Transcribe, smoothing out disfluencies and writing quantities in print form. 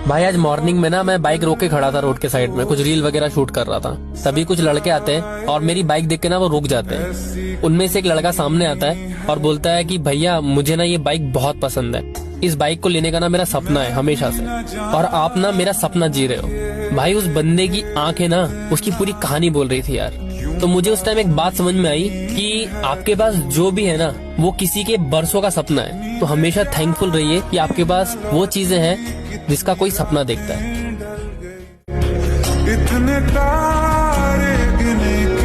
भाई आज मॉर्निंग में ना मैं बाइक रोक के खड़ा था रोड के साइड में, कुछ रील वगैरह शूट कर रहा था। तभी कुछ लड़के आते हैं और मेरी बाइक देख के ना वो रुक जाते हैं। उनमें से एक लड़का सामने आता है और बोलता है कि भैया मुझे ना ये बाइक बहुत पसंद है, इस बाइक को लेने का ना मेरा सपना है हमेशा से, और आप ना मेरा सपना जी रहे हो। भाई उस बंदे की आंखें ना उसकी पूरी कहानी बोल रही थी यार। तो मुझे उस टाइम एक बात समझ में आई कि आपके पास जो भी है ना वो किसी के बरसों का सपना है। तो हमेशा थैंकफुल रहिए कि आपके पास वो चीजें हैं जिसका कोई सपना देखता है। इतने